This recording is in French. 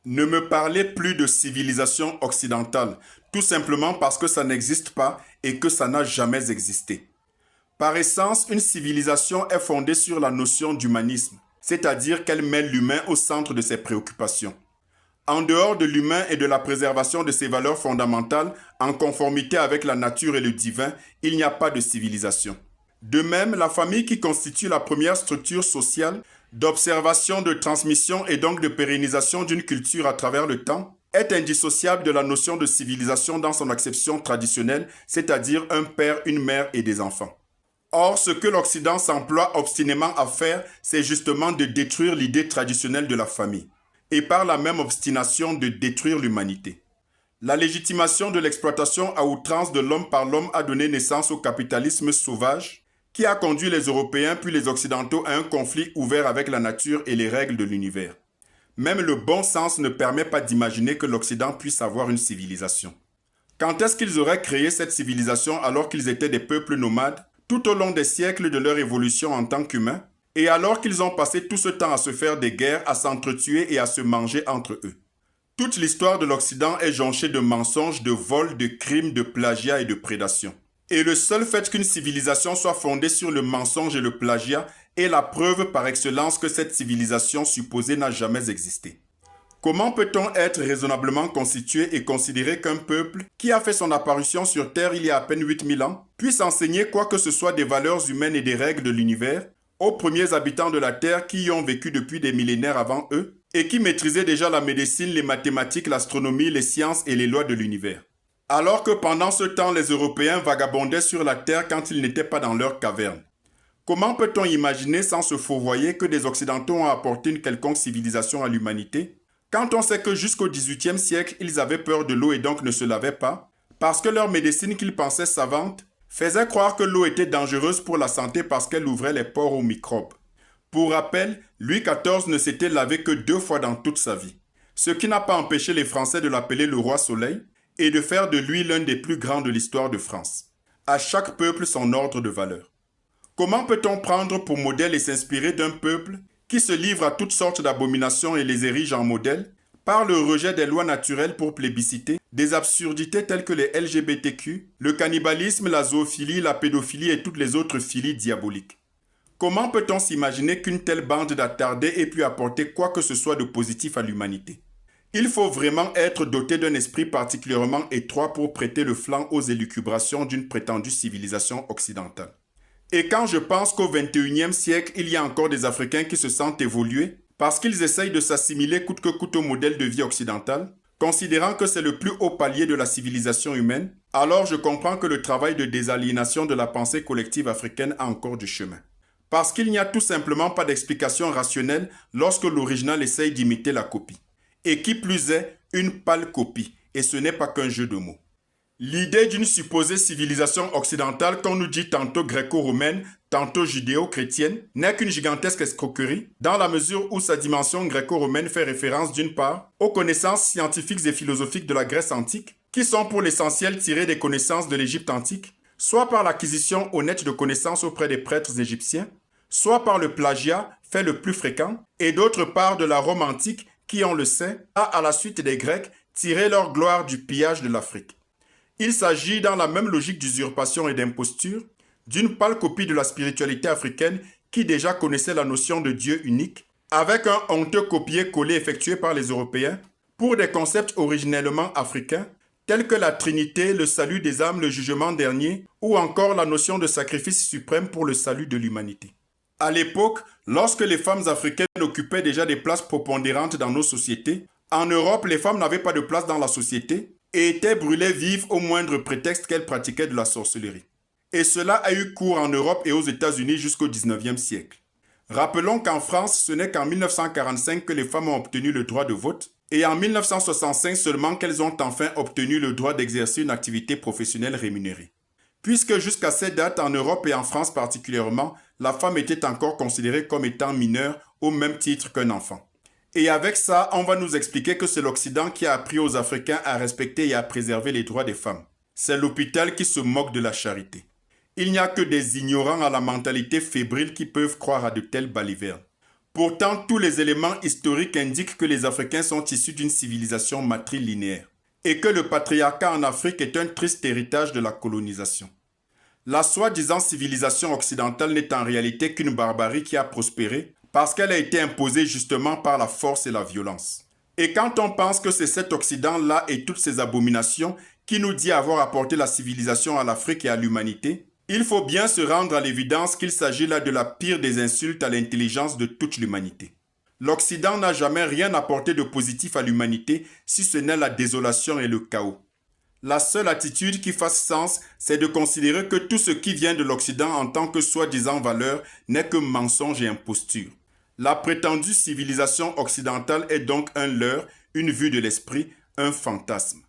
Ne me parlez plus de civilisation occidentale, tout simplement parce que ça n'existe pas et que ça n'a jamais existé. Par essence, une civilisation est fondée sur la notion d'humanisme, c'est-à-dire qu'elle met l'humain au centre de ses préoccupations. En dehors de l'humain et de la préservation de ses valeurs fondamentales, en conformité avec la nature et le divin, il n'y a pas de civilisation. De même, la famille qui constitue la première structure sociale d'observation, de transmission et donc de pérennisation d'une culture à travers le temps est indissociable de la notion de civilisation dans son acception traditionnelle, c'est-à-dire un père, une mère et des enfants. Or, ce que l'Occident s'emploie obstinément à faire, c'est justement de détruire l'idée traditionnelle de la famille, et par la même obstination de détruire l'humanité. La légitimation de l'exploitation à outrance de l'homme par l'homme a donné naissance au capitalisme sauvage, qui a conduit les Européens puis les Occidentaux à un conflit ouvert avec la nature et les règles de l'univers. Même le bon sens ne permet pas d'imaginer que l'Occident puisse avoir une civilisation. Quand est-ce qu'ils auraient créé cette civilisation alors qu'ils étaient des peuples nomades, tout au long des siècles de leur évolution en tant qu'humains, et alors qu'ils ont passé tout ce temps à se faire des guerres, à s'entretuer et à se manger entre eux? Toute l'histoire de l'Occident est jonchée de mensonges, de vols, de crimes, de plagiat et de prédation. Et le seul fait qu'une civilisation soit fondée sur le mensonge et le plagiat est la preuve par excellence que cette civilisation supposée n'a jamais existé. Comment peut-on être raisonnablement constitué et considérer qu'un peuple qui a fait son apparition sur Terre il y a à peine 8000 ans puisse enseigner quoi que ce soit des valeurs humaines et des règles de l'univers aux premiers habitants de la Terre qui y ont vécu depuis des millénaires avant eux et qui maîtrisaient déjà la médecine, les mathématiques, l'astronomie, les sciences et les lois de l'univers? Alors que pendant ce temps, les Européens vagabondaient sur la Terre quand ils n'étaient pas dans leur caverne. Comment peut-on imaginer sans se fourvoyer que des Occidentaux ont apporté une quelconque civilisation à l'humanité, quand on sait que jusqu'au XVIIIe siècle, ils avaient peur de l'eau et donc ne se lavaient pas, parce que leur médecine qu'ils pensaient savante faisait croire que l'eau était dangereuse pour la santé parce qu'elle ouvrait les pores aux microbes. Pour rappel, Louis XIV ne s'était lavé que 2 fois dans toute sa vie, ce qui n'a pas empêché les Français de l'appeler le roi Soleil et de faire de lui l'un des plus grands de l'histoire de France. À chaque peuple son ordre de valeur. Comment peut-on prendre pour modèle et s'inspirer d'un peuple qui se livre à toutes sortes d'abominations et les érige en modèle, par le rejet des lois naturelles pour plébisciter, des absurdités telles que les LGBTQ, le cannibalisme, la zoophilie, la pédophilie et toutes les autres philies diaboliques? Comment peut-on s'imaginer qu'une telle bande d'attardés ait pu apporter quoi que ce soit de positif à l'humanité? Il faut vraiment être doté d'un esprit particulièrement étroit pour prêter le flanc aux élucubrations d'une prétendue civilisation occidentale. Et quand je pense qu'au XXIe siècle, il y a encore des Africains qui se sentent évoluer parce qu'ils essayent de s'assimiler coûte que coûte au modèle de vie occidental, considérant que c'est le plus haut palier de la civilisation humaine, alors je comprends que le travail de désaliénation de la pensée collective africaine a encore du chemin. Parce qu'il n'y a tout simplement pas d'explication rationnelle lorsque l'original essaye d'imiter la copie. Et qui plus est, une pâle copie, et ce n'est pas qu'un jeu de mots. L'idée d'une supposée civilisation occidentale qu'on nous dit tantôt gréco-romaine, tantôt judéo-chrétienne, n'est qu'une gigantesque escroquerie, dans la mesure où sa dimension gréco-romaine fait référence d'une part aux connaissances scientifiques et philosophiques de la Grèce antique, qui sont pour l'essentiel tirées des connaissances de l'Égypte antique, soit par l'acquisition honnête de connaissances auprès des prêtres égyptiens, soit par le plagiat, fait le plus fréquent, et d'autre part de la Rome antique, qui, on le sait, a, à la suite des Grecs, tiré leur gloire du pillage de l'Afrique. Il s'agit, dans la même logique d'usurpation et d'imposture, d'une pâle copie de la spiritualité africaine qui déjà connaissait la notion de Dieu unique, avec un honteux copier-coller effectué par les Européens pour des concepts originellement africains, tels que la Trinité, le salut des âmes, le jugement dernier, ou encore la notion de sacrifice suprême pour le salut de l'humanité. À l'époque, lorsque les femmes africaines occupaient déjà des places prépondérantes dans nos sociétés, en Europe, les femmes n'avaient pas de place dans la société et étaient brûlées vives au moindre prétexte qu'elles pratiquaient de la sorcellerie. Et cela a eu cours en Europe et aux États-Unis jusqu'au XIXe siècle. Rappelons qu'en France, ce n'est qu'en 1945 que les femmes ont obtenu le droit de vote et en 1965 seulement qu'elles ont enfin obtenu le droit d'exercer une activité professionnelle rémunérée. Puisque jusqu'à cette date, en Europe et en France particulièrement, la femme était encore considérée comme étant mineure au même titre qu'un enfant. Et avec ça, on va nous expliquer que c'est l'Occident qui a appris aux Africains à respecter et à préserver les droits des femmes. C'est l'hôpital qui se moque de la charité. Il n'y a que des ignorants à la mentalité fébrile qui peuvent croire à de telles balivernes. Pourtant, tous les éléments historiques indiquent que les Africains sont issus d'une civilisation matrilinéaire et que le patriarcat en Afrique est un triste héritage de la colonisation. La soi-disant civilisation occidentale n'est en réalité qu'une barbarie qui a prospéré parce qu'elle a été imposée justement par la force et la violence. Et quand on pense que c'est cet Occident-là et toutes ces abominations qui nous dit avoir apporté la civilisation à l'Afrique et à l'humanité, il faut bien se rendre à l'évidence qu'il s'agit là de la pire des insultes à l'intelligence de toute l'humanité. L'Occident n'a jamais rien apporté de positif à l'humanité si ce n'est la désolation et le chaos. La seule attitude qui fasse sens, c'est de considérer que tout ce qui vient de l'Occident en tant que soi-disant valeur n'est que mensonge et imposture. La prétendue civilisation occidentale est donc un leurre, une vue de l'esprit, un fantasme.